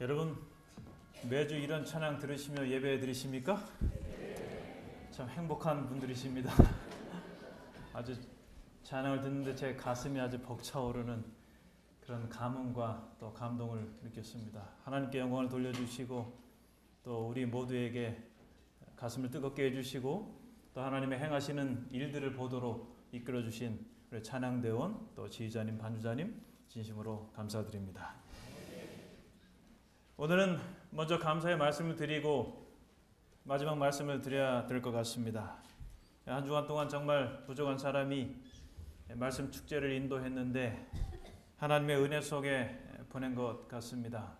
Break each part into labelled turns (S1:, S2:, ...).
S1: 여러분 매주 이런 찬양 들으시며 예배 드리십니까? 참 행복한 분들이십니다. 아주 찬양을 듣는데 제 가슴이 아주 벅차오르는 그런 감흥과 또 감동을 느꼈습니다. 하나님께 영광을 돌려주시고 또 우리 모두에게 가슴을 뜨겁게 해주시고 또 하나님의 행하시는 일들을 보도록 이끌어주신 우리 찬양대원 또 지휘자님 반주자님 진심으로 감사드립니다. 오늘은 먼저 감사의 말씀을 드리고 마지막 말씀을 드려야 될 것 같습니다. 한 주간 동안 정말 부족한 사람이 말씀 축제를 인도했는데 하나님의 은혜 속에 보낸 것 같습니다.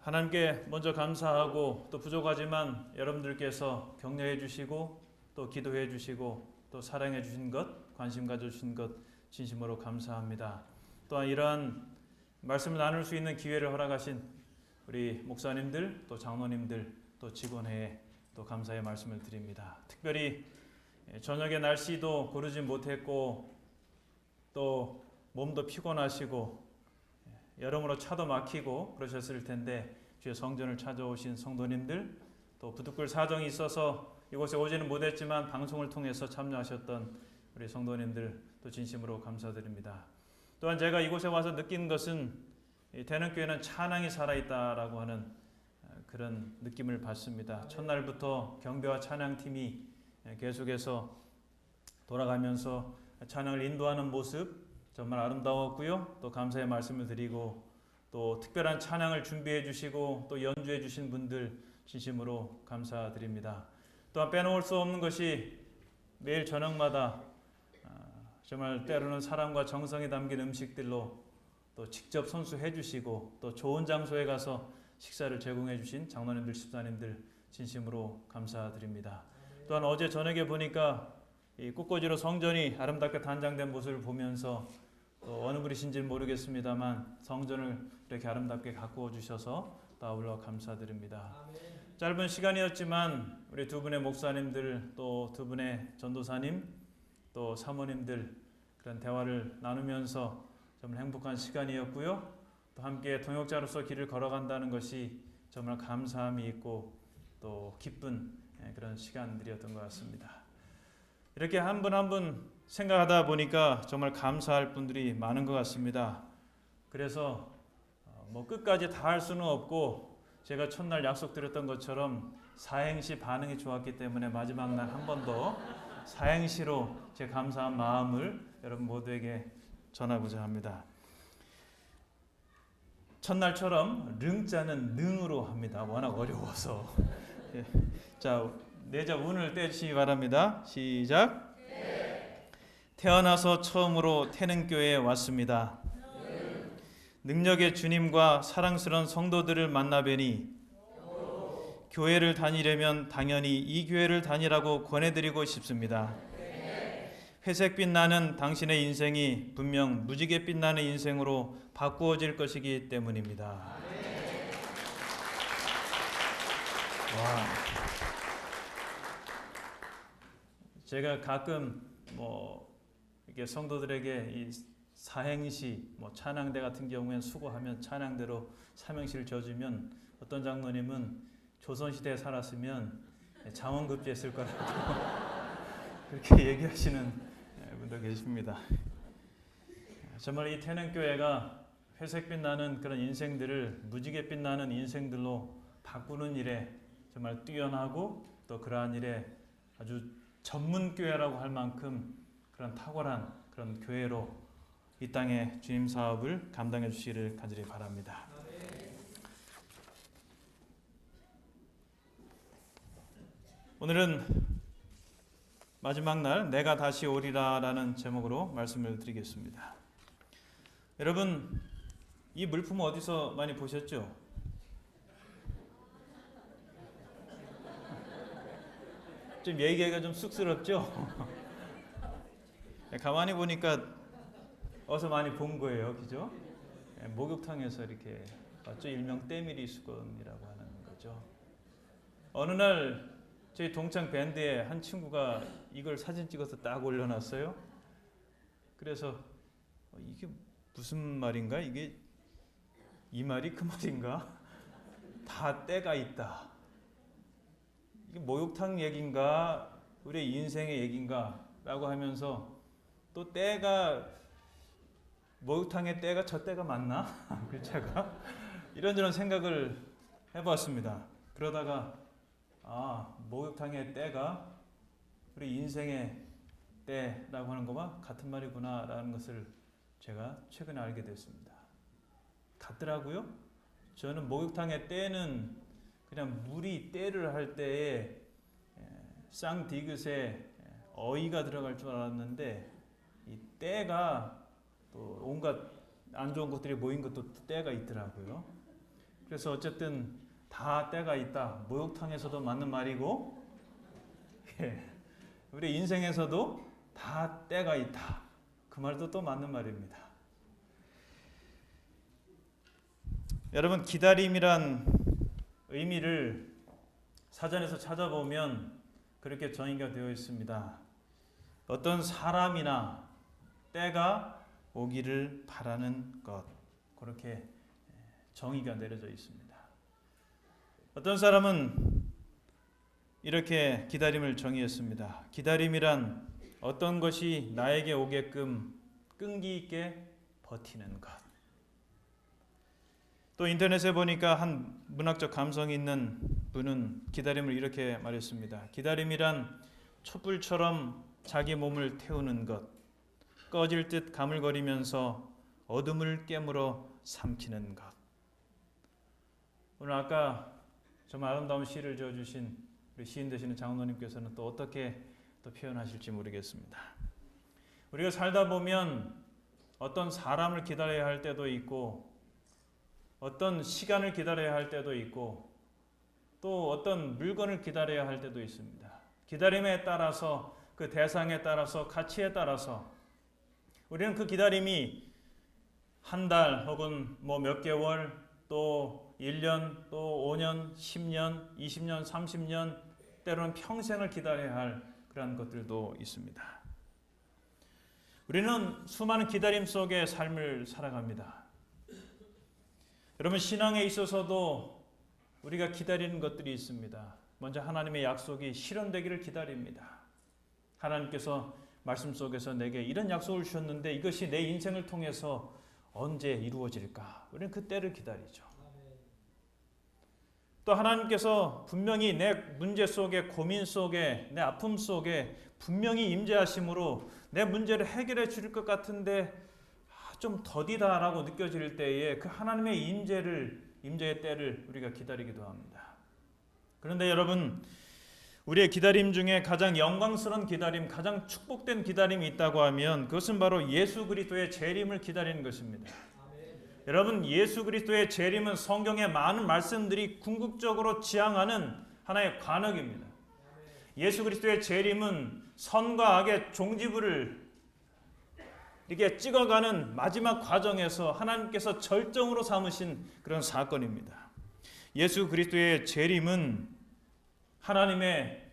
S1: 하나님께 먼저 감사하고 또 부족하지만 여러분들께서 격려해 주시고 또 기도해 주시고 또 사랑해 주신 것, 관심 가져주신 것 진심으로 감사합니다. 또한 이러한 말씀을 나눌 수 있는 기회를 허락하신 우리 목사님들 또 장로님들 또 직원회에 또 감사의 말씀을 드립니다. 특별히 저녁에 날씨도 고르지 못했고 또 몸도 피곤하시고 여러모로 차도 막히고 그러셨을 텐데 주의 성전을 찾아오신 성도님들 또 부득불 사정이 있어서 이곳에 오지는 못했지만 방송을 통해서 참여하셨던 우리 성도님들 또 진심으로 감사드립니다. 또한 제가 이곳에 와서 느낀 것은 대능교회는 찬양이 살아있다라고 하는 그런 느낌을 받습니다. 첫날부터 경배와 찬양팀이 계속해서 돌아가면서 찬양을 인도하는 모습 정말 아름다웠고요. 또 감사의 말씀을 드리고 또 특별한 찬양을 준비해 주시고 또 연주해 주신 분들 진심으로 감사드립니다. 또한 빼놓을 수 없는 것이 매일 저녁마다 정말 때로는 사랑과 정성이 담긴 음식들로 또 직접 손수해 주시고 또 좋은 장소에 가서 식사를 제공해 주신 장로님들, 집사님들 진심으로 감사드립니다. 또한 어제 저녁에 보니까 이 꽃꽂이로 성전이 아름답게 단장된 모습을 보면서 또 어느 분이신지는 모르겠습니다만 성전을 이렇게 아름답게 가꾸어 주셔서 또 아울러 감사드립니다. 짧은 시간이었지만 우리 두 분의 목사님들 또 두 분의 전도사님 또 사모님들 그런 대화를 나누면서 정말 행복한 시간이었고요. 또 함께 동역자로서 길을 걸어간다는 것이 정말 감사함이 있고 또 기쁜 그런 시간들이었던 것 같습니다. 이렇게 한 분 한 분 생각하다 보니까 정말 감사할 분들이 많은 것 같습니다. 그래서 뭐 끝까지 다 할 수는 없고 제가 첫날 약속드렸던 것처럼 사행시 반응이 좋았기 때문에 마지막 날 한 번 더 사행시로 제 감사한 마음을 여러분 모두에게 전하고자 합니다. 첫날처럼 릉자는 능으로 합니다. 워낙 어려워서. 자, 내자 운을 떼주시기 바랍니다. 시작. 태어나서 처음으로 태능교회에 왔습니다. 능력의 주님과 사랑스러운 성도들을 만나 뵈니 교회를 다니려면 당연히 이 교회를 다니라고 권해드리고 싶습니다. 회색 빛나는 당신의 인생이 분명 무지개 빛나는 인생으로 바꾸어질 것이기 때문입니다. 와. 제가 가끔 이렇게 성도들에게 이 사행시, 찬양대 같은 경우에는 수고하면 찬양대로 삼행시를 져주면 어떤 장로님은 조선시대에 살았으면 장원급제했을 거라고 그렇게 얘기하시는 분도 계십니다. 정말 이 태능교회가 회색빛 나는 그런 인생들을 무지갯빛 나는 인생들로 바꾸는 일에 정말 뛰어나고 또 그러한 일에 아주 전문교회라고 할 만큼 그런 탁월한 그런 교회로 이 땅의 주님 사업을 감당해 주시기를 간절히 바랍니다. 오늘은 마지막 날 내가 다시 오리라 라는 제목으로 말씀을 드리겠습니다. 여러분 이 물품 어디서 많이 보셨죠? 좀 얘기하기가 좀 쑥스럽죠? 가만히 보니까 어디서 많이 본 거예요. 그죠? 목욕탕에서 이렇게 봤죠? 일명 때밀이 수건이라고 하는 거죠. 어느 날 저희 동창 밴드에 한 친구가 이걸 사진 찍어서 딱 올려놨어요. 그래서 이게 무슨 말인가? 이게 이 말이 그 말인가? 다 때가 있다. 이게 목욕탕 얘긴가? 우리의 인생의 얘긴가? 라고 하면서 또 때가 목욕탕의 때가 저 때가 맞나? 글자가 이런저런 생각을 해봤습니다. 그러다가 목욕탕의 때가 우리 인생의 때라고 하는 것과 같은 말이구나 라는 것을 제가 최근에 알게 됐습니다. 같더라고요. 저는 목욕탕의 때는 그냥 물이 때를 할 때에 쌍디귿에 어이가 들어갈 줄 알았는데 이 때가 또 온갖 안 좋은 것들이 모인 것도 때가 있더라고요. 그래서 어쨌든 다 때가 있다. 목욕탕에서도 맞는 말이고 우리 인생에서도 다 때가 있다. 그 말도 또 맞는 말입니다. 여러분, 기다림이란 의미를 사전에서 찾아보면 그렇게 정의가 되어 있습니다. 어떤 사람이나 때가 오기를 바라는 것, 그렇게 정의가 내려져 있습니다. 어떤 사람은 이렇게 기다림을 정의했습니다. 기다림이란 어떤 것이 나에게 오게끔 끈기 있게 버티는 것. 또 인터넷에 보니까 한 문학적 감성이 있는 분은 기다림을 이렇게 말했습니다. 기다림이란 촛불처럼 자기 몸을 태우는 것, 꺼질 듯 가물거리면서 어둠을 깨물어 삼키는 것. 오늘 아까 정말 아름다운 시를 지어주신 우리 시인 되시는 장로님께서는 또 어떻게 또 표현하실지 모르겠습니다. 우리가 살다 보면 어떤 사람을 기다려야 할 때도 있고 어떤 시간을 기다려야 할 때도 있고 또 어떤 물건을 기다려야 할 때도 있습니다. 기다림에 따라서 그 대상에 따라서 가치에 따라서 우리는 그 기다림이 한 달 혹은 몇 개월 또 1년 또 5년 10년 20년 30년 때로는 평생을 기다려야 할 그런 것들도 있습니다. 우리는 수많은 기다림 속의 삶을 살아갑니다. 여러분, 신앙에 있어서도 우리가 기다리는 것들이 있습니다. 먼저 하나님의 약속이 실현되기를 기다립니다. 하나님께서 말씀 속에서 내게 이런 약속을 주셨는데 이것이 내 인생을 통해서 언제 이루어질까? 우리는 그 때를 기다리죠. 또 하나님께서 분명히 내 문제 속에, 고민 속에, 내 아픔 속에 분명히 임재하심으로 내 문제를 해결해 줄 것 같은데 좀 더디다라고 느껴질 때에 그 하나님의 임재의 때를 우리가 기다리기도 합니다. 그런데 여러분, 우리의 기다림 중에 가장 영광스러운 기다림, 가장 축복된 기다림이 있다고 하면 그것은 바로 예수 그리스도의 재림을 기다리는 것입니다. 여러분, 예수 그리스도의 재림은 성경의 많은 말씀들이 궁극적으로 지향하는 하나의 관역입니다. 예수 그리스도의 재림은 선과 악의 종지부를 이렇게 찍어가는 마지막 과정에서 하나님께서 절정으로 삼으신 그런 사건입니다. 예수 그리스도의 재림은 하나님의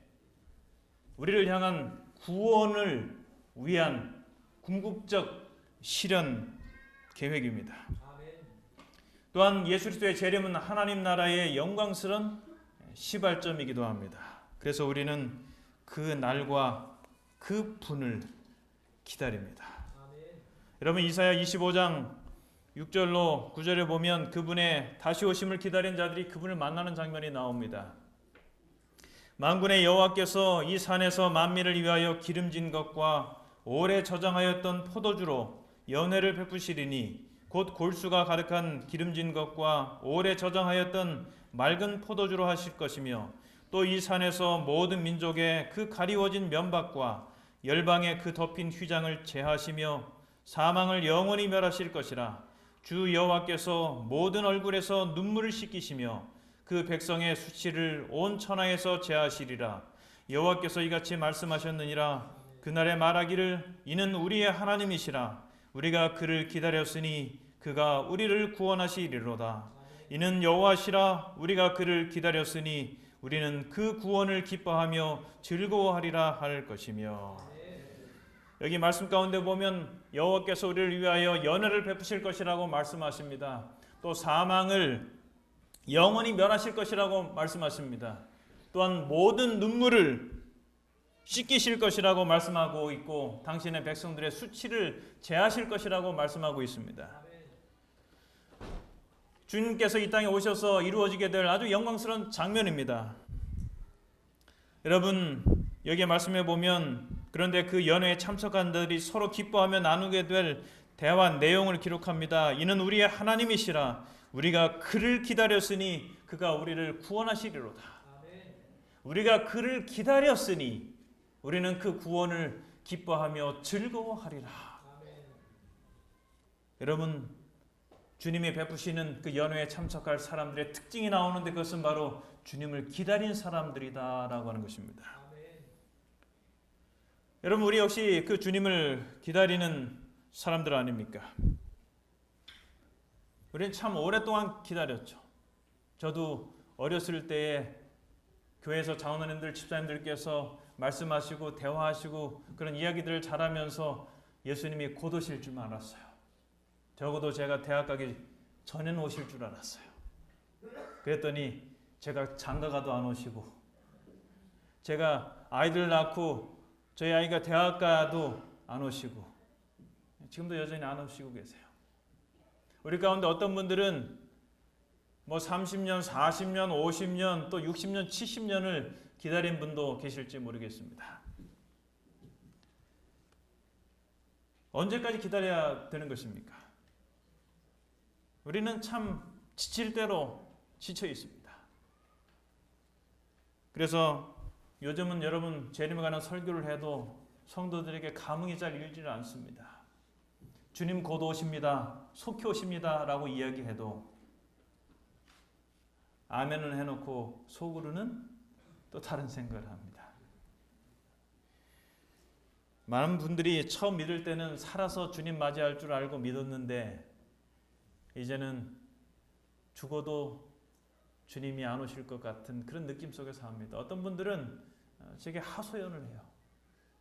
S1: 우리를 향한 구원을 위한 궁극적 실현 계획입니다. 또한 예수 그리스도의 재림은 하나님 나라의 영광스러운 시발점이기도 합니다. 그래서 우리는 그 날과 그 분을 기다립니다. 여러분, 이사야 25장 6절로 9절에 보면 그분의 다시 오심을 기다린 자들이 그분을 만나는 장면이 나옵니다. 만군의 여호와께서 이 산에서 만민을 위하여 기름진 것과 오래 저장하였던 포도주로 연회를 베푸시리니 곧 골수가 가득한 기름진 것과 오래 저장하였던 맑은 포도주로 하실 것이며 또 이 산에서 모든 민족의 그 가리워진 면박과 열방의 그 덮인 휘장을 제하시며 사망을 영원히 멸하실 것이라. 주 여호와께서 모든 얼굴에서 눈물을 씻기시며 그 백성의 수치를 온 천하에서 제하시리라. 여호와께서 이같이 말씀하셨느니라. 그날에 말하기를 이는 우리의 하나님이시라. 우리가 그를 기다렸으니 그가 우리를 구원하시리로다. 이는 여호와시라. 우리가 그를 기다렸으니 우리는 그 구원을 기뻐하며 즐거워하리라 할 것이며. 여기 말씀 가운데 보면 여호와께서 우리를 위하여 연회를 베푸실 것이라고 말씀하십니다. 또 사망을 영원히 멸하실 것이라고 말씀하십니다. 또한 모든 눈물을 씻기실 것이라고 말씀하고 있고 당신의 백성들의 수치를 제하실 것이라고 말씀하고 있습니다. 주님께서 이 땅에 오셔서 이루어지게 될 아주 영광스러운 장면입니다. 여러분, 여기에 말씀해 보면 그런데 그 연회에 참석한 자들이 서로 기뻐하며 나누게 될 대화 내용을 기록합니다. 이는 우리의 하나님이시라. 우리가 그를 기다렸으니 그가 우리를 구원하시리로다. 우리가 그를 기다렸으니 우리는 그 구원을 기뻐하며 즐거워하리라. 여러분, 주님이 베푸시는 그 연회에 참석할 사람들의 특징이 나오는데 그것은 바로 주님을 기다린 사람들이다라고 하는 것입니다. 여러분, 우리 역시 그 주님을 기다리는 사람들 아닙니까? 우리는 참 오랫동안 기다렸죠. 저도 어렸을 때에 교회에서 장로님들, 집사님들께서 말씀하시고 대화하시고 그런 이야기들을 잘하면서 예수님이 곧 오실 줄 알았어요. 적어도 제가 대학 가기 전에는 오실 줄 알았어요. 그랬더니 제가 장가가도 안 오시고, 제가 아이들 낳고 저희 아이가 대학 가도 안 오시고, 지금도 여전히 안 오시고 계세요. 우리 가운데 어떤 분들은 뭐 30년, 40년, 50년, 또 60년, 70년을 기다린 분도 계실지 모르겠습니다. 언제까지 기다려야 되는 것입니까? 우리는 참 지칠 대로 지쳐 있습니다. 그래서 요즘은 여러분 재림에 관한 설교를 해도 성도들에게 감흥이 잘 일지를 않습니다. 주님 곧 오십니다. 속히 오십니다. 라고 이야기해도 아멘을 해놓고 속으로는 또 다른 생각을 합니다. 많은 분들이 처음 믿을 때는 살아서 주님 맞이할 줄 알고 믿었는데 이제는 죽어도 주님이 안 오실 것 같은 그런 느낌 속에서 삽니다. 어떤 분들은 제게 하소연을 해요.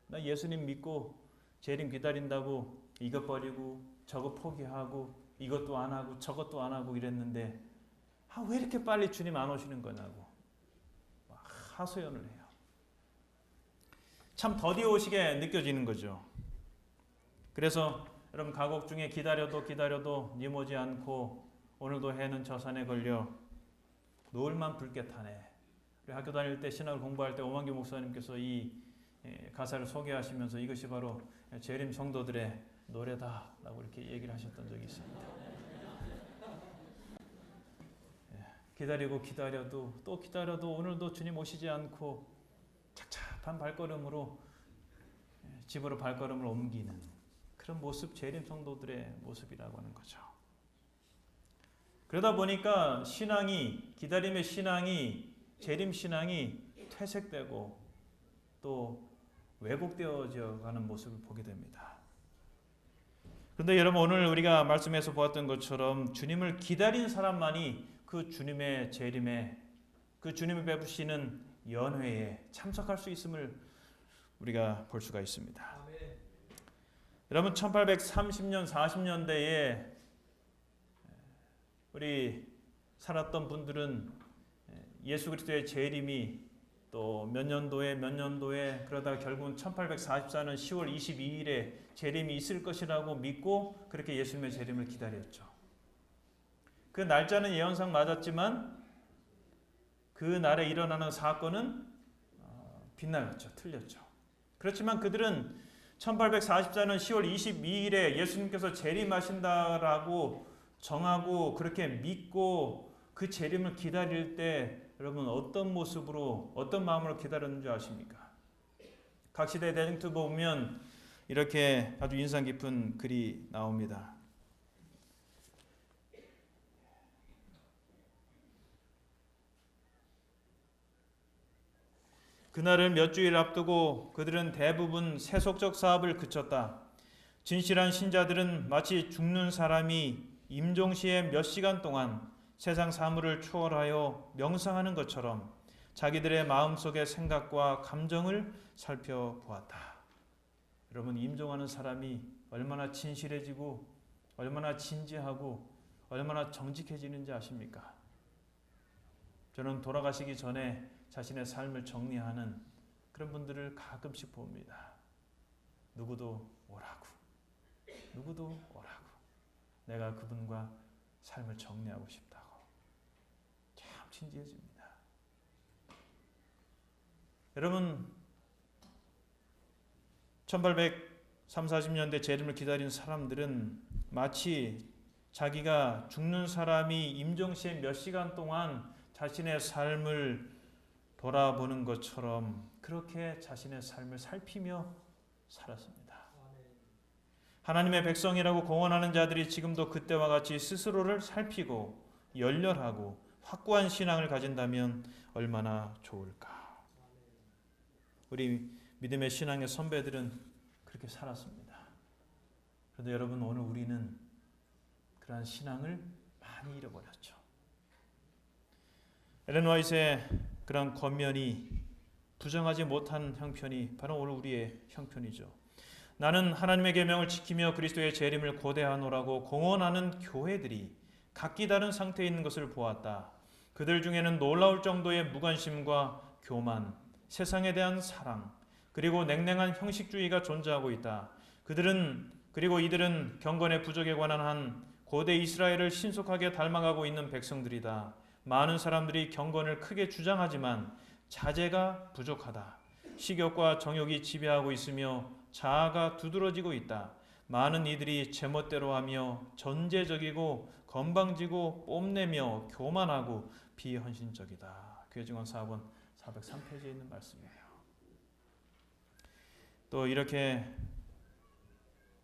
S1: 나 예수님 믿고 재림 기다린다고 이것 버리고 저것 포기하고 이것도 안 하고 저것도 안 하고 이랬는데 왜 이렇게 빨리 주님 안 오시는 거냐고 하소연을 해요. 참 더디 오시게 느껴지는 거죠. 그래서 여러분 가곡 중에 기다려도 니모지 않고 오늘도 해는 저 산에 걸려 노을만 붉게 타네. 우리 학교 다닐 때 신학을 공부할 때 오만규 목사님께서 이 가사를 소개하시면서 이것이 바로 재림 성도들의 노래다라고 이렇게 얘기를 하셨던 적이 있습니다. 기다리고 기다려도 또 기다려도 오늘도 주님 오시지 않고 착잡한 발걸음으로 집으로 발걸음을 옮기는 그런 모습, 재림 성도들의 모습이라고 하는 거죠. 그러다 보니까 신앙이, 기다림의 신앙이, 재림 신앙이 퇴색되고 또 왜곡되어져 가는 모습을 보게 됩니다. 그런데 여러분 오늘 우리가 말씀에서 보았던 것처럼 주님을 기다린 사람만이 그 주님의 재림에, 그 주님이 베푸시는 연회에 참석할 수 있음을 우리가 볼 수가 있습니다. 아멘. 여러분 1830년, 40년대에 우리 살았던 분들은 예수 그리스도의 재림이 또 몇 년도에 그러다가 결국은 1844년 10월 22일에 재림이 있을 것이라고 믿고 그렇게 예수님의 재림을 기다렸죠. 그 날짜는 예언상 맞았지만 그 날에 일어나는 사건은 빗나갔죠. 틀렸죠. 그렇지만 그들은 1844년 10월 22일에 예수님께서 재림하신다라고 정하고 그렇게 믿고 그 재림을 기다릴 때 여러분 어떤 모습으로 어떤 마음으로 기다렸는 줄 아십니까? 각 시대 대중투 보면 이렇게 아주 인상 깊은 글이 나옵니다. 그날을 몇 주일 앞두고 그들은 대부분 세속적 사업을 그쳤다. 진실한 신자들은 마치 죽는 사람이 임종시에 몇 시간 동안 세상 사물을 초월하여 명상하는 것처럼 자기들의 마음속의 생각과 감정을 살펴보았다. 여러분 임종하는 사람이 얼마나 진실해지고 얼마나 진지하고 얼마나 정직해지는지 아십니까? 저는 돌아가시기 전에 자신의 삶을 정리하는 그런 분들을 가끔씩 봅니다. 누구도 오라고. 누구도 오라고. 내가 그분과 삶을 정리하고 싶다고. 참 진지해집니다. 여러분, 1830~40년대 재림을 기다린 사람들은 마치 자기가 죽는 사람이 임종시에 몇 시간 동안 자신의 삶을 돌아보는 것처럼 그렇게 자신의 삶을 살피며 살았습니다. 하나님의 백성이라고 공언하는 자들이 지금도 그때와 같이 스스로를 살피고 열렬하고 확고한 신앙을 가진다면 얼마나 좋을까. 우리 믿음의 신앙의 선배들은 그렇게 살았습니다. 그런데 여러분, 오늘 우리는 그러한 신앙을 많이 잃어버렸죠. 엘렌 화이트의 그런 권면이 부정하지 못한 형편이 바로 오늘 우리의 형편이죠. 나는 하나님의 계명을 지키며 그리스도의 재림을 고대하노라고 공언하는 교회들이 각기 다른 상태에 있는 것을 보았다. 그들 중에는 놀라울 정도의 무관심과 교만, 세상에 대한 사랑, 그리고 냉랭한 형식주의가 존재하고 있다. 그리고 이들은 경건의 부족에 관한 한 고대 이스라엘을 신속하게 닮아가고 있는 백성들이다. 많은 사람들이 경건을 크게 주장하지만 자제가 부족하다. 식욕과 정욕이 지배하고 있으며 자아가 두드러지고 있다. 많은 이들이 제멋대로 하며 전제적이고 건방지고 뽐내며 교만하고 비헌신적이다. 교회증언 4권 403페이지에 있는 말씀이에요. 또 이렇게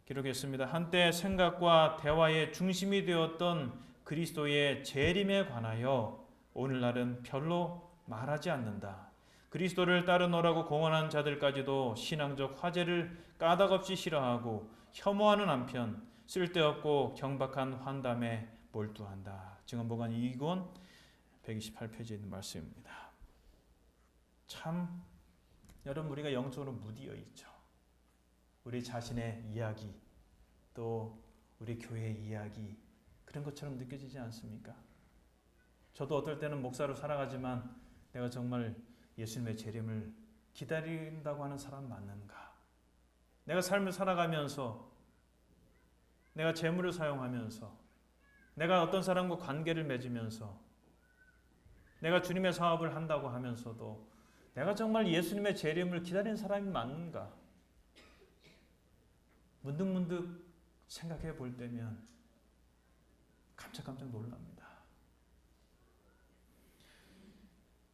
S1: 기록했습니다. 한때 생각과 대화의 중심이 되었던 그리스도의 재림에 관하여 오늘날은 별로 말하지 않는다. 그리스도를 따르노라고 공언한 자들까지도 신앙적 화제를 까닭없이 싫어하고 혐오하는 한편 쓸데없고 경박한 환담에 몰두한다. 증언보관 2권 128페이지에 있는 말씀입니다. 참 여러분, 우리가 영적으로 무디어 있죠. 우리 자신의 이야기, 또 우리 교회의 이야기, 그런 것처럼 느껴지지 않습니까? 저도 어떨 때는 목사로 살아가지만 내가 정말 예수님의 재림을 기다린다고 하는 사람 맞는가? 내가 삶을 살아가면서, 내가 재물을 사용하면서, 내가 어떤 사람과 관계를 맺으면서, 내가 주님의 사업을 한다고 하면서도 내가 정말 예수님의 재림을 기다리는 사람이 맞는가? 문득문득 생각해 볼 때면 깜짝깜짝 놀랍니다.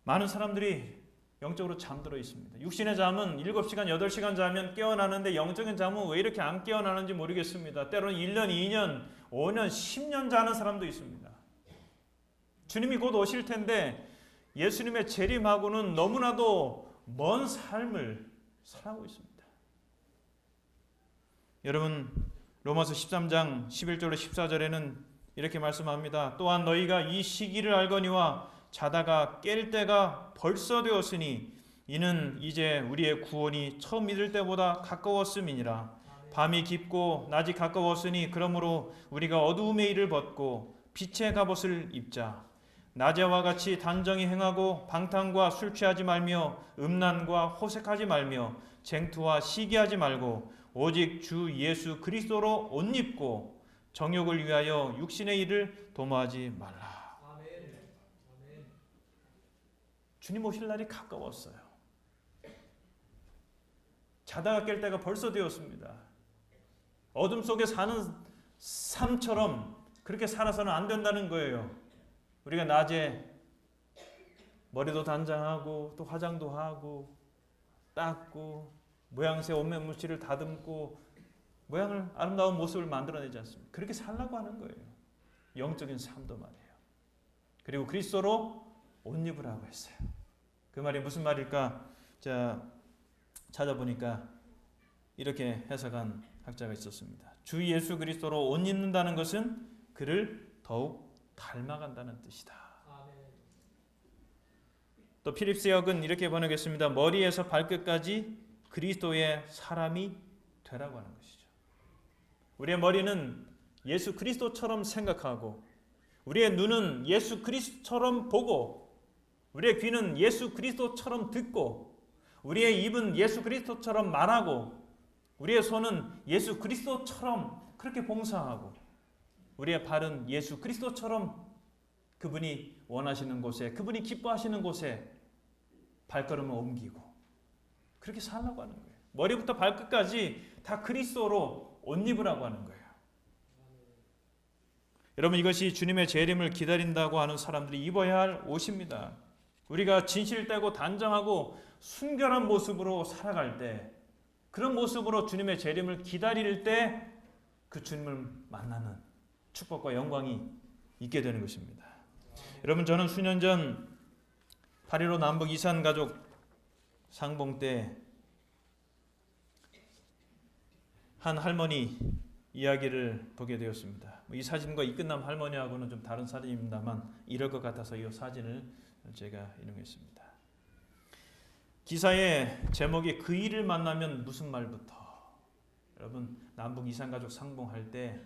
S1: 많은 사람들이 영적으로 잠들어 있습니다. 육신의 잠은 7시간, 8시간 자면 깨어나는데 영적인 잠은 왜 이렇게 안 깨어나는지 모르겠습니다. 때로는 1년, 2년, 5년, 10년 자는 사람도 있습니다. 주님이 곧 오실 텐데 예수님의 재림하고는 너무나도 먼 삶을 살아가고 있습니다. 여러분, 로마서 13장 11절로 14절에는 이렇게 말씀합니다. 또한 너희가 이 시기를 알거니와 자다가 깰 때가 벌써 되었으니 이는 이제 우리의 구원이 처음 믿을 때보다 가까웠음이니라. 밤이 깊고 낮이 가까웠으니 그러므로 우리가 어두움의 일을 벗고 빛의 갑옷을 입자. 낮에와 같이 단정히 행하고 방탕과 술 취하지 말며 음란과 호색하지 말며 쟁투와 시기하지 말고 오직 주 예수 그리스도로 옷 입고 정욕을 위하여 육신의 일을 도모하지 말라. 주님 오실 날이 가까웠어요. 자다가 깰 때가 벌써 되었습니다. 어둠 속에 사는 삶처럼 그렇게 살아서는 안 된다는 거예요. 우리가 낮에 머리도 단장하고 또 화장도 하고 닦고 모양새 온몸 물질을 다듬고 모양을 아름다운 모습을 만들어내지 않습니까? 그렇게 살라고 하는 거예요. 영적인 삶도 말이에요. 그리고 그리스도로 옷 입으라고 했어요. 그 말이 무슨 말일까? 자, 찾아보니까 이렇게 해석한 학자가 있었습니다. 주 예수 그리스도로 옷 입는다는 것은 그를 더욱 닮아간다는 뜻이다. 또 필립스 역은 이렇게 번역했습니다. 머리에서 발끝까지 그리스도의 사람이 되라고 하는 것이죠. 우리의 머리는 예수 그리스도처럼 생각하고 우리의 눈은 예수 그리스도처럼 보고, 우리의 귀는 예수 그리스도처럼 듣고, 우리의 입은 예수 그리스도처럼 말하고, 우리의 손은 예수 그리스도처럼 그렇게 봉사하고, 우리의 발은 예수 그리스도처럼 그분이 원하시는 곳에, 그분이 기뻐하시는 곳에 발걸음을 옮기고 그렇게 살라고 하는 거예요. 머리부터 발끝까지 다 그리스도로 옷 입으라고 하는 거예요. 여러분, 이것이 주님의 재림을 기다린다고 하는 사람들이 입어야 할 옷입니다. 우리가 진실되고 단정하고 순결한 모습으로 살아갈 때, 그런 모습으로 주님의 재림을 기다릴 때 그 주님을 만나는 축복과 영광이 있게 되는 것입니다. 여러분, 저는 수년 전 8.15 남북 이산 가족 상봉 때 한 할머니 이야기를 보게 되었습니다. 이 사진과 이 끝남 할머니하고는 좀 다른 사진입니다만 이럴 것 같아서 이 사진을 제가 인용했습니다. 기사의 제목이 그 일을 만나면 무슨 말부터. 여러분, 남북 이산가족 상봉할 때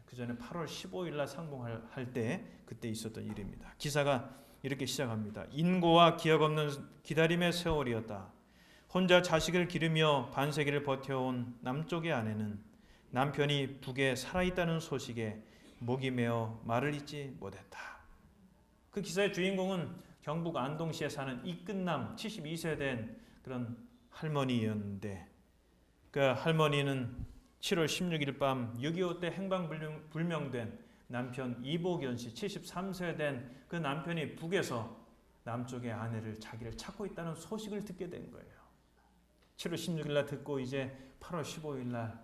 S1: 그 전에 8월 15일 날 상봉할 때 그때 있었던 일입니다. 기사가 이렇게 시작합니다. 인고와 기억 없는 기다림의 세월이었다. 혼자 자식을 기르며 반세기를 버텨온 남쪽의 아내는 남편이 북에 살아있다는 소식에 목이 메어 말을 잇지 못했다. 그 기사의 주인공은 경북 안동시에 사는 이끝남 72세 된 그런 할머니였는데, 그 할머니는 7월 16일 밤 6.25 때 행방불명된 남편 이보견 씨 73세 된 그 남편이 북에서 남쪽의 아내를 자기를 찾고 있다는 소식을 듣게 된 거예요. 7월 16일 날 듣고 이제 8월 15일 날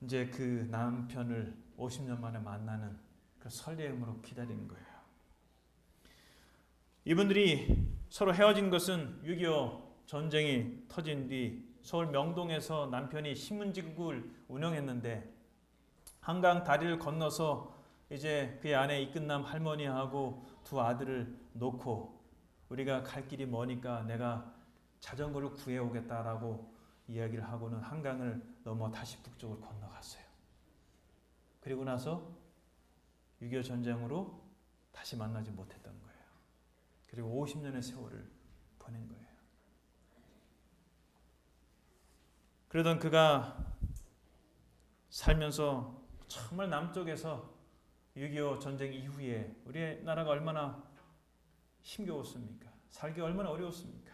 S1: 이제 그 남편을 50년 만에 만나는 그 설레임으로 기다리는 거예요. 이분들이 서로 헤어진 것은 6.25 전쟁이 터진 뒤 서울 명동에서 남편이 신문지국을 운영했는데 한강 다리를 건너서 이제 그의 아내 이끝남 할머니하고 두 아들을 놓고 우리가 갈 길이 머니까 내가 자전거를 구해오겠다라고 이야기를 하고는 한강을 넘어 다시 북쪽으로 건너갔어요. 그리고 나서 6.25 전쟁으로 다시 만나지 못했던 거예요. 그리고 50년의 세월을 보낸 거예요. 그러던 그가 살면서 정말 남쪽에서 6.25 전쟁 이후에 우리 나라가 얼마나 힘겨웠습니까? 살기 얼마나 어려웠습니까?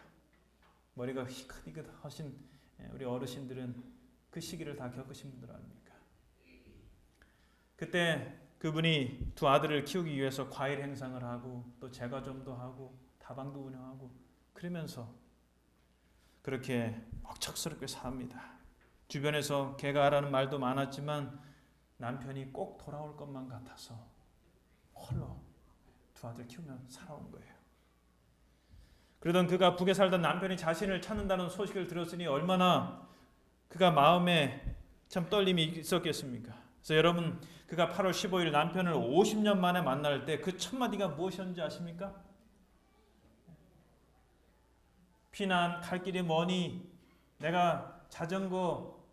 S1: 머리가 희끗희끗하신 우리 어르신들은 그 시기를 다 겪으신 분들 아닙니까? 그때 그분이 두 아들을 키우기 위해서 과일 행상을 하고 또 제과점도 하고 다방도 운영하고 그러면서 그렇게 억척스럽게 삽니다. 주변에서 개가라는 말도 많았지만 남편이 꼭 돌아올 것만 같아서 홀로 두 아들 키우며 살아온 거예요. 그러던 그가 북에 살던 남편이 자신을 찾는다는 소식을 들었으니 얼마나 그가 마음에 참 떨림이 있었겠습니까? 그래서 여러분, 그가 8월 15일 남편을 50년 만에 만날 때 그 첫 마디가 무엇이었는지 아십니까? 피난 갈 길이 머니 내가 자전거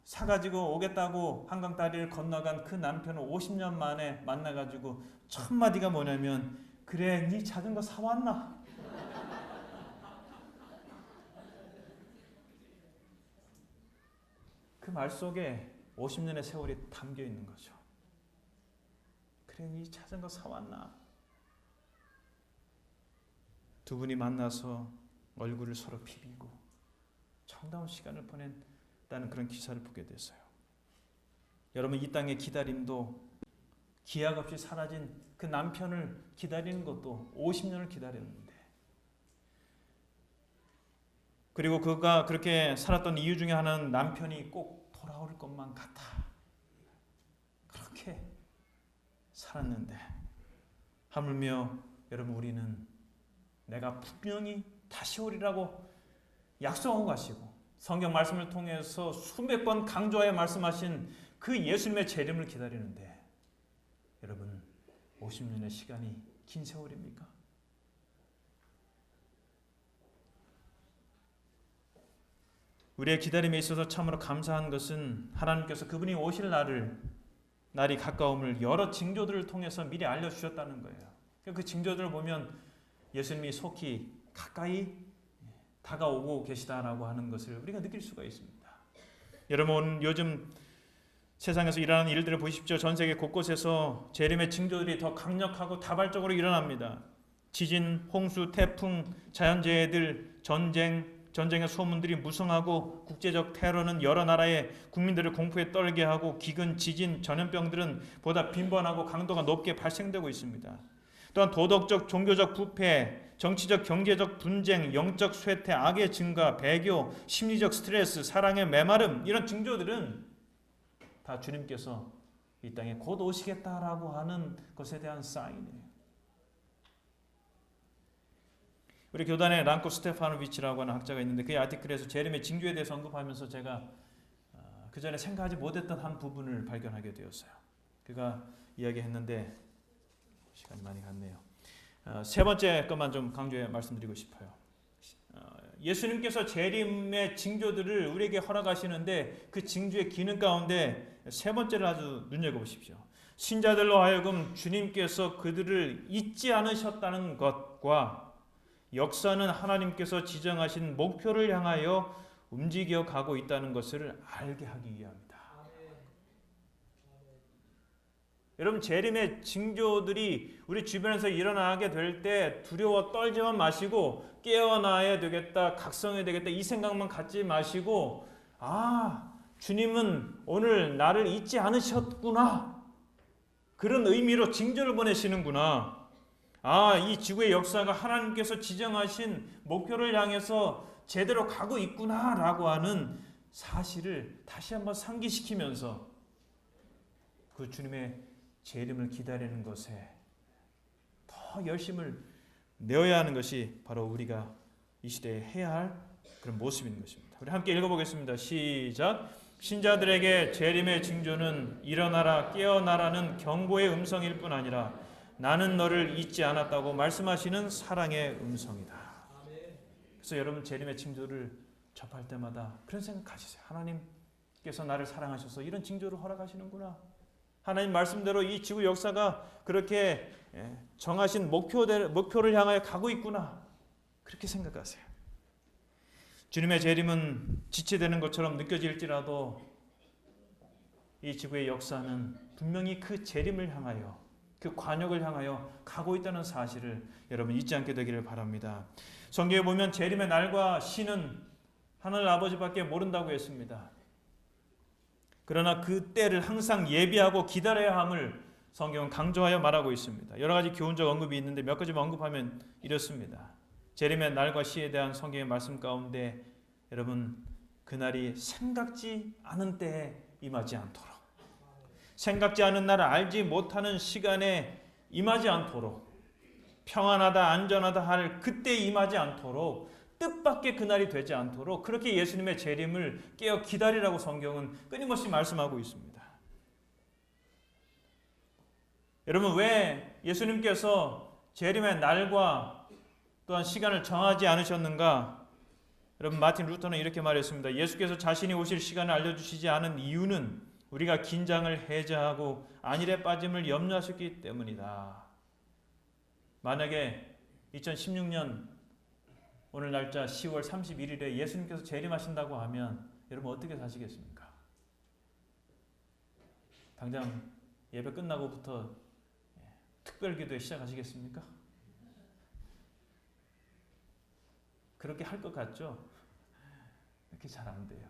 S1: 사가지고 오겠다고 한강 다리를 건너간 그 남편을 50년 만에 만나가지고 첫 마디가 뭐냐면, 그래 네 자전거 사왔나? 그 말 속에 50년의 세월이 담겨 있는 거죠. 그래 네 자전거 사왔나? 두 분이 만나서 얼굴을 서로 비비고 정다운 시간을 보냈다는 그런 기사를 보게 됐어요. 여러분, 이 땅의 기다림도 기약 없이 사라진 그 남편을 기다리는 것도 50년을 기다렸는데, 그리고 그가 그렇게 살았던 이유 중에 하나는 남편이 꼭 돌아올 것만 같아. 그렇게 살았는데 하물며 여러분, 우리는 내가 분명히 다시 오리라고 약속하고 가시고 성경 말씀을 통해서 수백 번 강조하여 말씀하신 그 예수님의 재림을 기다리는데, 여러분 50년의 시간이 긴 세월입니까? 우리의 기다림에 있어서 참으로 감사한 것은 하나님께서 그분이 오실 날을 날이 가까움을 여러 징조들을 통해서 미리 알려주셨다는 거예요. 그 징조들을 보면 예수님이 속히 가까이 다가오고 계시다라고 하는 것을 우리가 느낄 수가 있습니다. 여러분, 요즘 세상에서 일어나는 일들을 보십시오. 전 세계 곳곳에서 재림의 징조들이 더 강력하고 다발적으로 일어납니다. 지진, 홍수, 태풍, 자연재해들, 전쟁의 소문들이 무성하고 국제적 테러는 여러 나라의 국민들을 공포에 떨게 하고 기근, 지진, 전염병들은 보다 빈번하고 강도가 높게 발생되고 있습니다. 또한 도덕적, 종교적 부패, 정치적, 경제적 분쟁, 영적 쇠퇴, 악의 증가, 배교, 심리적 스트레스, 사랑의 메마름, 이런 징조들은 다 주님께서 이 땅에 곧 오시겠다라고 하는 것에 대한 사인이에요. 우리 교단에 랑코 스테파노비치라고 하는 학자가 있는데 그의 아티클에서 재림의 징조에 대해서 언급하면서 제가 그 전에 생각하지 못했던 한 부분을 발견하게 되었어요. 그가 이야기했는데 시간이 많이 갔네요. 세 번째 것만 좀 강조해 말씀드리고 싶어요. 예수님께서 재림의 징조들을 우리에게 허락하시는데 그 징조의 기능 가운데 세 번째를 아주 눈여겨보십시오. 신자들로 하여금 주님께서 그들을 잊지 않으셨다는 것과 역사는 하나님께서 지정하신 목표를 향하여 움직여 가고 있다는 것을 알게 하기 위함입니다. 여러분, 재림의 징조들이 우리 주변에서 일어나게 될 때 두려워 떨지만 마시고 깨어나야 되겠다, 각성해야 되겠다 이 생각만 갖지 마시고 주님은 오늘 나를 잊지 않으셨구나, 그런 의미로 징조를 보내시는구나, 이 지구의 역사가 하나님께서 지정하신 목표를 향해서 제대로 가고 있구나라고 하는 사실을 다시 한번 상기시키면서 그 주님의 재림을 기다리는 것에 더 열심을 내어야 하는 것이 바로 우리가 이 시대에 해야 할 그런 모습인 것입니다. 우리 함께 읽어보겠습니다. 시작. 신자들에게 재림의 징조는 일어나라 깨어나라는 경고의 음성일 뿐 아니라 나는 너를 잊지 않았다고 말씀하시는 사랑의 음성이다. 그래서 여러분, 재림의 징조를 접할 때마다 그런 생각 가지세요. 하나님께서 나를 사랑하셔서 이런 징조를 허락하시는구나. 하나님 말씀대로 이 지구 역사가 그렇게 정하신 목표를 향하여 가고 있구나. 그렇게 생각하세요. 주님의 재림은 지체되는 것처럼 느껴질지라도 이 지구의 역사는 분명히 그 재림을 향하여, 그 관역을 향하여 가고 있다는 사실을 여러분 잊지 않게 되기를 바랍니다. 성경에 보면 재림의 날과 시는 하늘 아버지밖에 모른다고 했습니다. 그러나 그 때를 항상 예비하고 기다려야 함을 성경은 강조하여 말하고 있습니다. 여러 가지 교훈적 언급이 있는데 몇 가지만 언급하면 이렇습니다. 재림의 날과 시에 대한 성경의 말씀 가운데 여러분, 그날이 생각지 않은 때에 임하지 않도록, 생각지 않은 날을 알지 못하는 시간에 임하지 않도록, 평안하다 안전하다 할 그때 임하지 않도록, 뜻밖의 그날이 되지 않도록 그렇게 예수님의 재림을 깨어 기다리라고 성경은 끊임없이 말씀하고 있습니다. 여러분, 왜 예수님께서 재림의 날과 또한 시간을 정하지 않으셨는가? 여러분, 마틴 루터는 이렇게 말했습니다. 예수께서 자신이 오실 시간을 알려주시지 않은 이유는 우리가 긴장을 해제하고 안일에 빠짐을 염려하셨기 때문이다. 만약에 2016년 오늘 날짜 10월 31일에 예수님께서 재림하신다고 하면 여러분 어떻게 사시겠습니까? 당장 예배 끝나고부터 특별기도에 시작하시겠습니까? 그렇게 할 것 같죠? 그렇게 잘 안 돼요.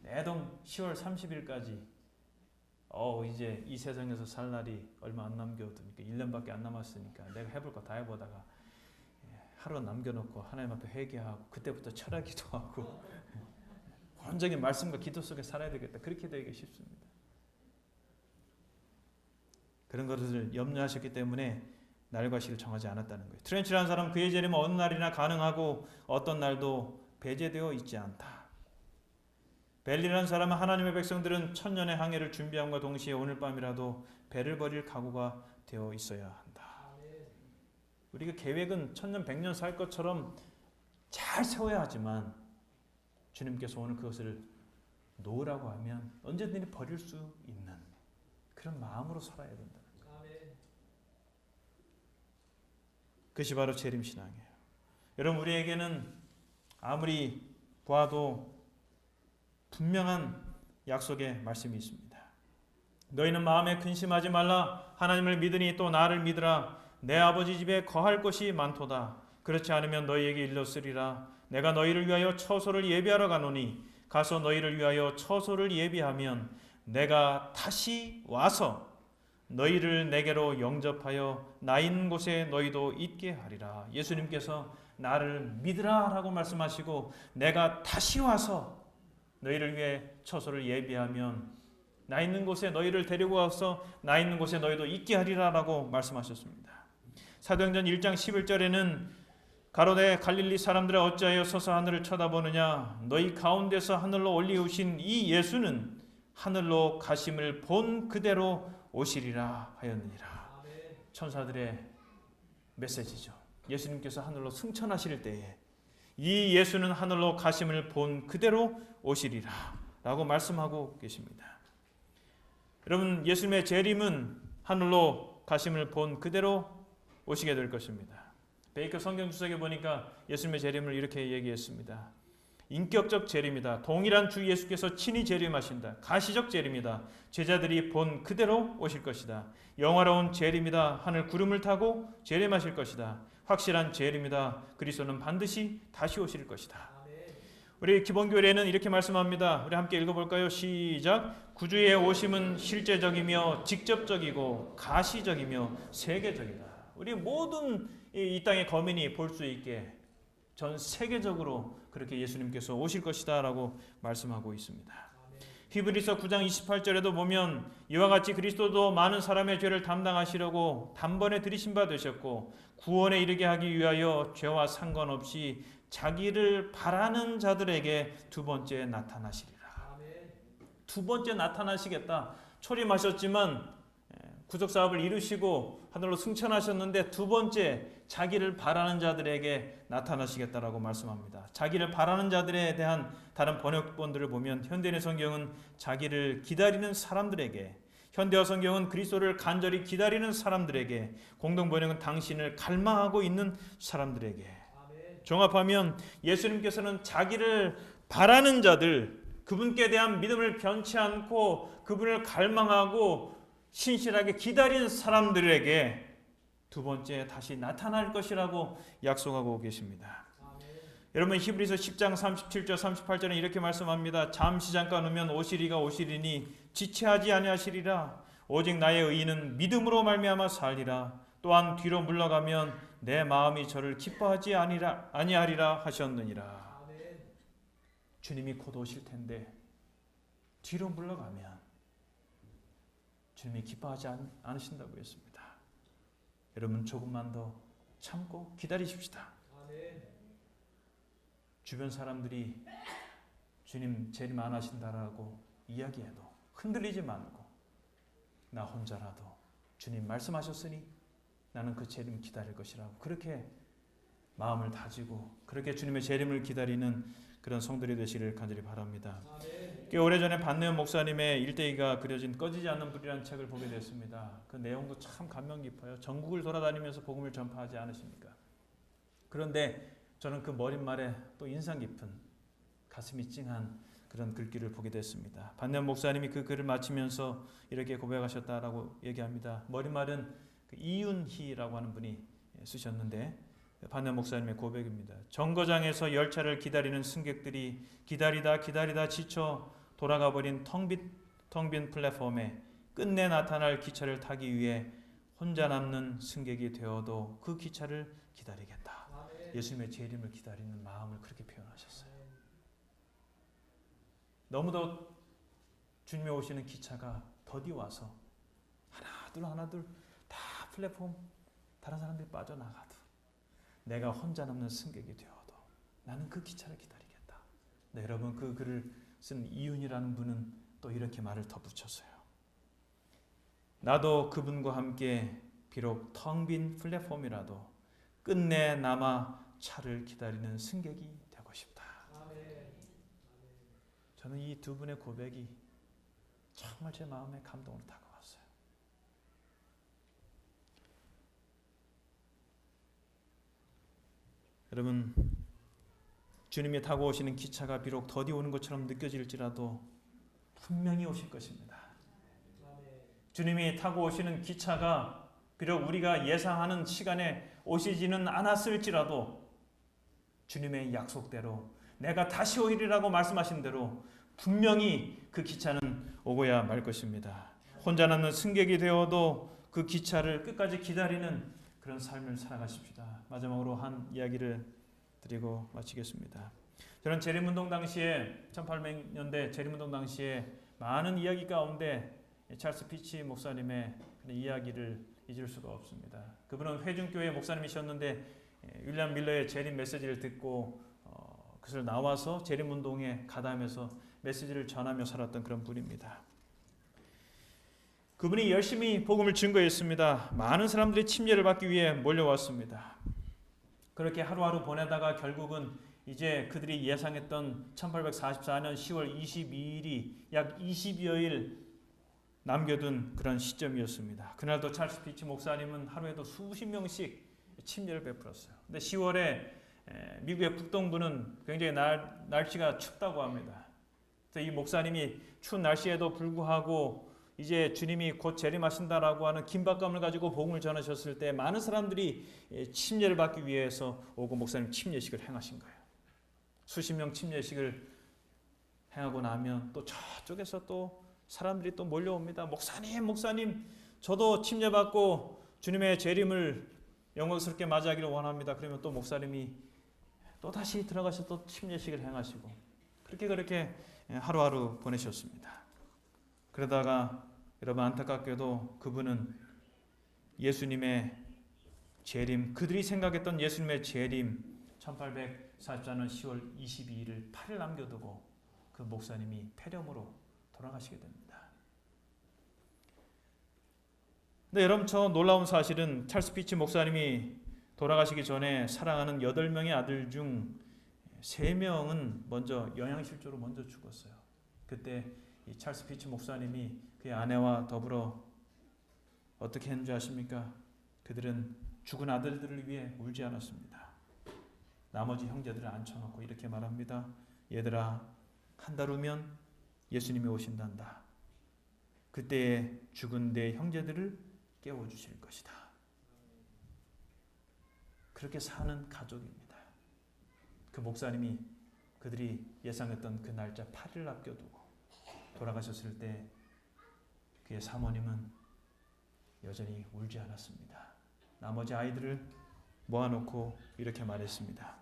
S1: 내동 10월 30일까지 이제 이 세상에서 살 날이 얼마 안 남겨두니까 1년밖에 안 남았으니까 내가 해볼 거 다 해보다가 하루 남겨놓고 하나님 앞에 회개하고 그때부터 철학 기도하고 온전히 말씀과 기도 속에 살아야 되겠다, 그렇게 되기 쉽습니다. 그런 것을 염려하셨기 때문에 날과 시를 정하지 않았다는 거예요. 트렌치라는 사람은 그의 재림은 어느 날이나 가능하고 어떤 날도 배제되어 있지 않다. 벨리라는 사람은 하나님의 백성들은 천년의 항해를 준비함과 동시에 오늘 밤이라도 배를 버릴 각오가 되어 있어야 한다. 우리가 계획은 천년 백년 살 것처럼 잘 세워야 하지만 주님께서 오늘 그것을 놓으라고 하면 언제든지 버릴 수 있는 그런 마음으로 살아야 된다는 거예요. 그것이 바로 재림신앙이에요. 여러분, 우리에게는 아무리 보아도 분명한 약속의 말씀이 있습니다. 너희는 마음에 근심하지 말라. 하나님을 믿으니 또 나를 믿으라. 내 아버지 집에 거할 곳이 많도다. 그렇지 않으면 너희에게 일렀으리라. 내가 너희를 위하여 처소를 예비하러 가노니 가서 너희를 위하여 처소를 예비하면 내가 다시 와서 너희를 내게로 영접하여 나 있는 곳에 너희도 있게 하리라. 예수님께서 나를 믿으라 라고 말씀하시고 내가 다시 와서 너희를 위해 처소를 예비하면 나 있는 곳에 너희를 데리고 와서 나 있는 곳에 너희도 있게 하리라 라고 말씀하셨습니다. 사도행전 1장 11절에는 가로되 갈릴리 사람들아 어찌하여 서서 하늘을 쳐다보느냐 너희 가운데서 하늘로 올리우신 이 예수는 하늘로 가심을 본 그대로 오시리라 하였느니라. 천사들의 메시지죠. 예수님께서 하늘로 승천하실 때에 이 예수는 하늘로 가심을 본 그대로 오시리라 라고 말씀하고 계십니다. 여러분, 예수님의 재림은 하늘로 가심을 본 그대로 오시게 될 것입니다. 베이커 성경주석에 보니까 예수님의 재림을 이렇게 얘기했습니다. 인격적 재림이다. 동일한 주 예수께서 친히 재림하신다. 가시적 재림이다. 제자들이 본 그대로 오실 것이다. 영화로운 재림이다. 하늘 구름을 타고 재림하실 것이다. 확실한 재림이다. 그리스도는 반드시 다시 오실 것이다. 우리 기본교회는 이렇게 말씀합니다. 우리 함께 읽어볼까요? 시작. 구주의 오심은 실제적이며 직접적이고 가시적이며 세계적이다. 우리 모든 이 땅의 거민이 볼 수 있게 전 세계적으로 그렇게 예수님께서 오실 것이다 라고 말씀하고 있습니다. 히브리서 9장 28절에도 보면 이와 같이 그리스도도 많은 사람의 죄를 담당하시려고 단번에 들이신 바 되셨고 구원에 이르게 하기 위하여 죄와 상관없이 자기를 바라는 자들에게 두 번째 나타나시리라. 두 번째 나타나시겠다. 초림하셨지만 구속사업을 이루시고 하늘로 승천하셨는데 두 번째 자기를 바라는 자들에게 나타나시겠다라고 말씀합니다. 자기를 바라는 자들에 대한 다른 번역본들을 보면 현대인의 성경은 자기를 기다리는 사람들에게, 현대어 성경은 그리스도를 간절히 기다리는 사람들에게, 공동 번역은 당신을 갈망하고 있는 사람들에게. 종합하면 예수님께서는 자기를 바라는 자들, 그분께 대한 믿음을 변치 않고 그분을 갈망하고 신실하게 기다리는 사람들에게 두 번째 다시 나타날 것이라고 약속하고 계십니다. 여러분, 히브리서 10장 37절 38절은 이렇게 말씀합니다. 잠시 잠깐 오면 오시리가 오시리니 지체하지 아니하시리라. 오직 나의 의인은 믿음으로 말미암아 살리라. 또한 뒤로 물러가면 내 마음이 저를 기뻐하지 아니하리라 하셨느니라. 주님이 곧 오실 텐데 뒤로 물러가면 주님이 기뻐하지 않으신다고 했습니다. 여러분, 조금만 더 참고 기다리십시다. 주변 사람들이 주님 재림 안 하신다라고 이야기해도 흔들리지 말고 나 혼자라도 주님 말씀하셨으니 나는 그 재림 기다릴 것이라고 그렇게 마음을 다지고 그렇게 주님의 재림을 기다리는 그런 성들이 되시기를 간절히 바랍니다. 꽤 오래전에 반내연 목사님의 일대기가 그려진 꺼지지 않는 불이라는 책을 보게 됐습니다. 그 내용도 참 감명 깊어요. 전국을 돌아다니면서 복음을 전파하지 않으십니까? 그런데 저는 그 머릿말에 또 인상 깊은 가슴이 찡한 그런 글귀를 보게 됐습니다. 반내연 목사님이 그 글을 마치면서 이렇게 고백하셨다라고 얘기합니다. 머릿말은 그 이윤희라고 하는 분이 쓰셨는데 반내연 목사님의 고백입니다. 정거장에서 열차를 기다리는 승객들이 기다리다 지쳐 돌아가 버린 텅 빈 플랫폼에 끝내 나타날 기차를 타기 위해 혼자 남는 승객이 되어도 그 기차를 기다리겠다. 예수님의 재림을 기다리는 마음을 그렇게 표현하셨어요. 너무도 주님이 오시는 기차가 더디 와서 하나둘 다 플랫폼 다른 사람들이 빠져나가도 내가 혼자 남는 승객이 되어도 나는 그 기차를 기다리겠다. 네, 여러분, 그 글을 쓴 이윤이라는 분은 또 이렇게 말을 덧붙였어요. 나도 그분과 함께 비록 텅 빈 플랫폼이라도 끝내 남아 차를 기다리는 승객이 되고 싶다. 저는 이 두 분의 고백이 정말 제 마음에 감동으로 다가왔어요. 여러분, 주님이 타고 오시는 기차가 비록 더디 오는 것처럼 느껴질지라도 분명히 오실 것입니다. 주님이 타고 오시는 기차가 비록 우리가 예상하는 시간에 오시지는 않았을지라도 주님의 약속대로 내가 다시 오리라고 말씀하신 대로 분명히 그 기차는 오고야 말 것입니다. 혼자 남는 승객이 되어도 그 기차를 끝까지 기다리는 그런 삶을 살아가십시다. 마지막으로 한 이야기를 드리고 마치겠습니다. 저는 재림운동 당시에 1800년대 재림운동 당시에 많은 이야기 가운데 찰스 피치 목사님의 이야기를 잊을 수가 없습니다. 그분은 회중교회 목사님이셨는데 윌리엄 밀러의 재림 메시지를 듣고 그것을 나와서 재림운동에 가담해서 메시지를 전하며 살았던 그런 분입니다. 그분이 열심히 복음을 증거했습니다. 많은 사람들이 침례를 받기 위해 몰려왔습니다. 그렇게 하루하루 보내다가 결국은 이제 그들이 예상했던 1844년 10월 22일이 약 20여일 남겨둔 그런 시점이었습니다. 그날도 찰스 피치 목사님은 하루에도 수십 명씩 침례를 베풀었어요. 근데 10월에 미국의 북동부는 굉장히 날씨가 춥다고 합니다. 그래서 이 목사님이 추운 날씨에도 불구하고 이제 주님이 곧 재림하신다라고 하는 긴박감을 가지고 복음을 전하셨을 때 많은 사람들이 침례를 받기 위해서 오고 목사님 침례식을 행하신 거예요. 수십 명 침례식을 행하고 나면 또 저쪽에서 또 사람들이 또 몰려옵니다. 목사님, 저도 침례 받고 주님의 재림을 영광스럽게 맞이하기를 원합니다. 그러면 또 목사님이 또 다시 들어가서 또 침례식을 행하시고 그렇게 하루하루 보내셨습니다. 그러다가 여러분 안타깝게도 그분은 예수님의 재림, 그들이 생각했던 예수님의 재림 1844년 10월 22일을 8일 남겨두고 그 목사님이 폐렴으로 돌아가시게 됩니다. 근데 여러분 저 놀라운 사실은 찰스 피치 목사님이 돌아가시기 전에 사랑하는 8명의 아들 중 3명은 먼저 영양실조로 먼저 죽었어요. 그때 이 찰스 피치 목사님이 그의 아내와 더불어 어떻게 했는지 아십니까? 그들은 죽은 아들들을 위해 울지 않았습니다. 나머지 형제들을 앉혀놓고 이렇게 말합니다. 얘들아, 한 달 후면 예수님이 오신단다. 그때에 죽은 내 형제들을 깨워주실 것이다. 그렇게 사는 가족입니다. 그 목사님이 그들이 예상했던 그 날짜 8일 남겨두고 돌아가셨을 때 그의 사모님은 여전히 울지 않았습니다. 나머지 아이들을 모아놓고 이렇게 말했습니다.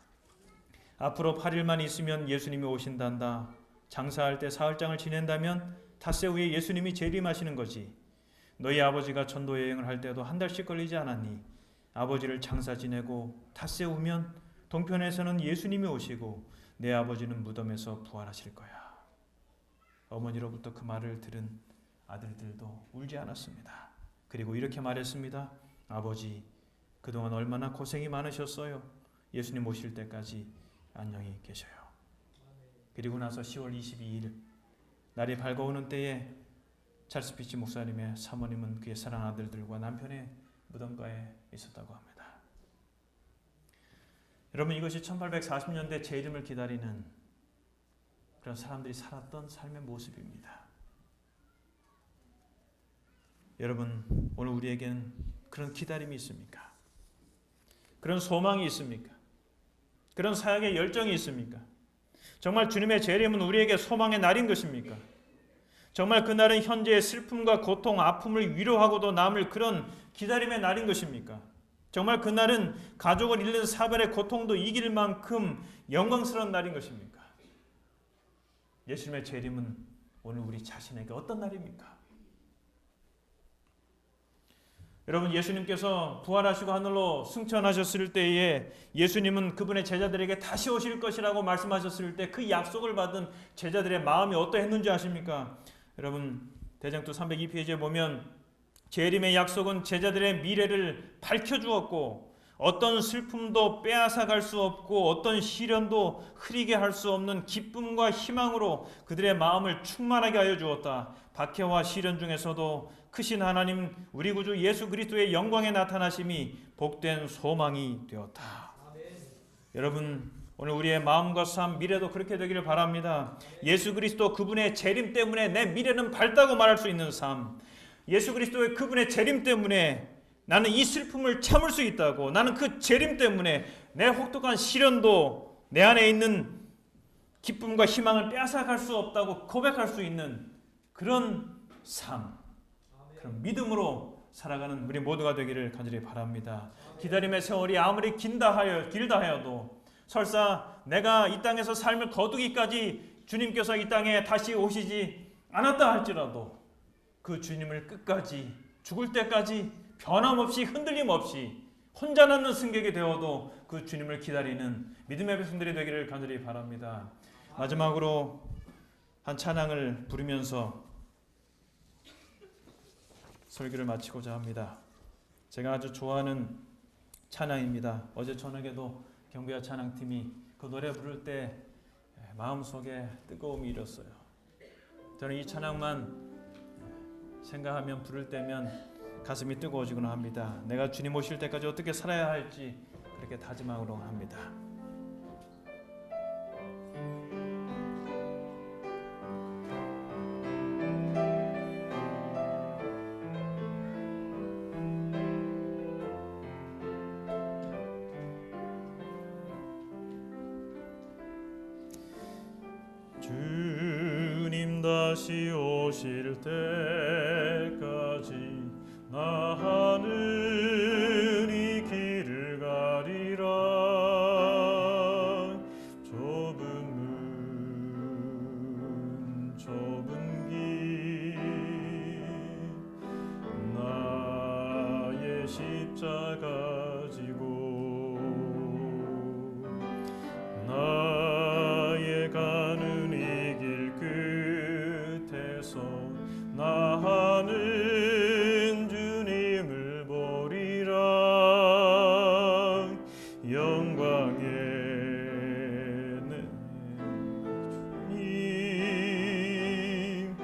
S1: 앞으로 8일만 있으면 예수님이 오신단다. 장사할 때 사흘장을 지낸다면 닷새 후에 예수님이 재림하시는 거지. 너희 아버지가 전도 여행을 할 때도 한 달씩 걸리지 않았니? 아버지를 장사 지내고 닷새 후면 동편에서는 예수님이 오시고 내 아버지는 무덤에서 부활하실 거야. 어머니로부터 그 말을 들은 아들들도 울지 않았습니다. 그리고 이렇게 말했습니다. 아버지, 그동안 얼마나 고생이 많으셨어요. 예수님 오실 때까지 안녕히 계셔요. 그리고 나서 10월 22일 날이 밝아오는 때에 찰스 피치 목사님의 사모님은 그의 사랑하는 아들들과 남편의 무덤가에 있었다고 합니다. 여러분, 이것이 1840년대 재림을 기다리는 그런 사람들이 살았던 삶의 모습입니다. 여러분, 오늘 우리에게는 그런 기다림이 있습니까? 그런 소망이 있습니까? 그런 사역의 열정이 있습니까? 정말 주님의 재림은 우리에게 소망의 날인 것입니까? 정말 그날은 현재의 슬픔과 고통, 아픔을 위로하고도 남을 그런 기다림의 날인 것입니까? 정말 그날은 가족을 잃는 사별의 고통도 이길 만큼 영광스러운 날인 것입니까? 예수님의 재림은 오늘 우리 자신에게 어떤 날입니까? 여러분, 예수님께서 부활하시고 하늘로 승천하셨을 때에 예수님은 그분의 제자들에게 다시 오실 것이라고 말씀하셨을 때 그 약속을 받은 제자들의 마음이 어떠했는지 아십니까? 여러분, 대장투 302페이지에 보면 재림의 약속은 제자들의 미래를 밝혀주었고 어떤 슬픔도 빼앗아갈 수 없고 어떤 시련도 흐리게 할 수 없는 기쁨과 희망으로 그들의 마음을 충만하게 하여 주었다. 박해와 시련 중에서도 크신 하나님 우리 구주 예수 그리스도의 영광에 나타나심이 복된 소망이 되었다. 여러분 오늘 우리의 마음과 삶, 미래도 그렇게 되기를 바랍니다. 예수 그리스도 그분의 재림 때문에 내 미래는 밝다고 말할 수 있는 삶, 예수 그리스도의 그분의 재림 때문에 나는 이 슬픔을 참을 수 있다고, 나는 그 재림 때문에 내 혹독한 시련도 내 안에 있는 기쁨과 희망을 빼앗아갈 수 없다고 고백할 수 있는 그런 삶, 그런 믿음으로 살아가는 우리 모두가 되기를 간절히 바랍니다. 기다림의 세월이 아무리 길다 하여도 설사 내가 이 땅에서 삶을 거두기까지 주님께서 이 땅에 다시 오시지 않았다 할지라도 그 주님을 끝까지 죽을 때까지 변함없이 흔들림 없이 혼자 남는 승객이 되어도 그 주님을 기다리는 믿음의 백성들이 되기를 간절히 바랍니다. 마지막으로 한 찬양을 부르면서 설교를 마치고자 합니다. 제가 아주 좋아하는 찬양입니다. 어제 저녁에도 경배와 찬양팀이 그 노래 부를 때 마음속에 뜨거움이 일었어요. 저는 이 찬양만 생각하면 부를 때면 가슴이 뜨거워지곤 합니다. 내가 주님 오실 때까지 어떻게 살아야 할지 그렇게 다짐하곤 합니다. 주님 다시 오실 때까지 나는 이 길을 가리라. 좁은 문 좁은 길 나의 십자가 지고 나의 가는 이 길 끝에서 나는 주님을 보리라. 영광의 내 주님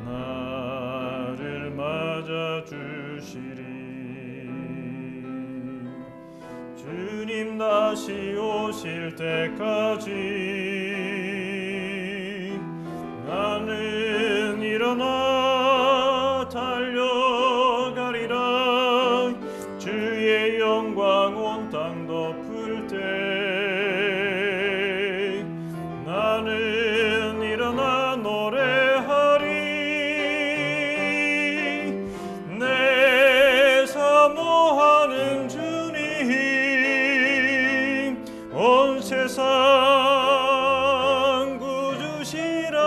S1: 나를 맞아 주시리. 주님 다시 오실 때까지 나는 일어나 달려가리라. 주의 영광 온 땅 덮을 때 나는 일어나 노래하리. 내 사모하는 주님 온 세상 구주시라.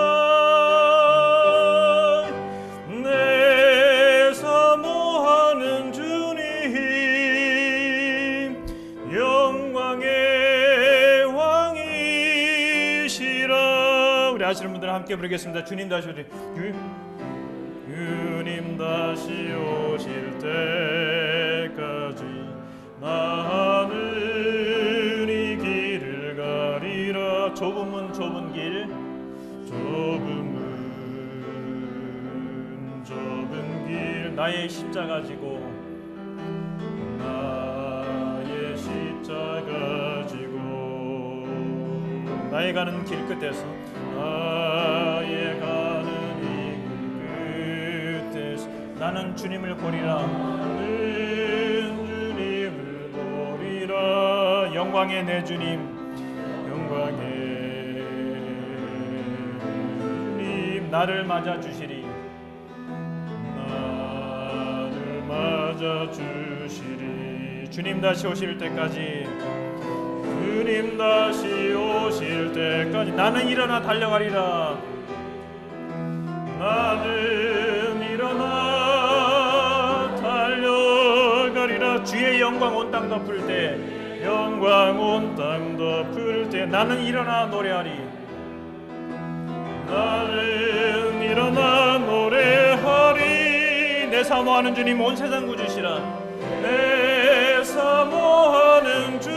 S1: 내 사모하는 주님 영광의 왕이시라. 우리 아시는 분들 함께 부르겠습니다. 주님 다시 오실 주님 다시 오실 때까지 나는 이 길을 가리라. 좁은 문 좁은 길 좁은 문 좁은 길 나의 십자가 지고 나의 십자가 지고 나의 가는 길 끝에서 나의 가는 이 길 끝에서 나는 주님을 보리라. 나는 주님을 보리라. 영광의 내 주님 영광의 주님 나를 맞아 주시리. 나를 맞아 주시리. 주님 다시 오실 때까지 주님 다시 오실 때까지 나는 일어나 달려가리라. 나는 일어나 달려가리라. 주의 영광 온 땅 덮을 때 영광 온 땅 덮을 때 나는 일어나 노래하리. 나는 일어나 노래하리. 내 사모하는 주님 온 세상 구주시라. 내 사모하는 주님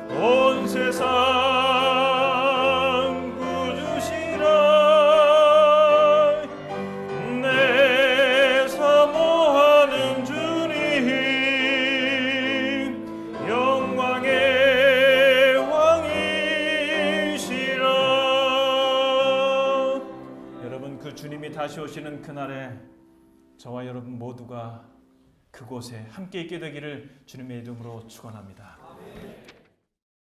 S1: 온 세상 구주시라. 내 사모하는 주님 그 주님이 다시 오시는 그날에 저와 여러분 모두가 그곳에 함께 있게 되기를 주님의 이름으로 축원합니다.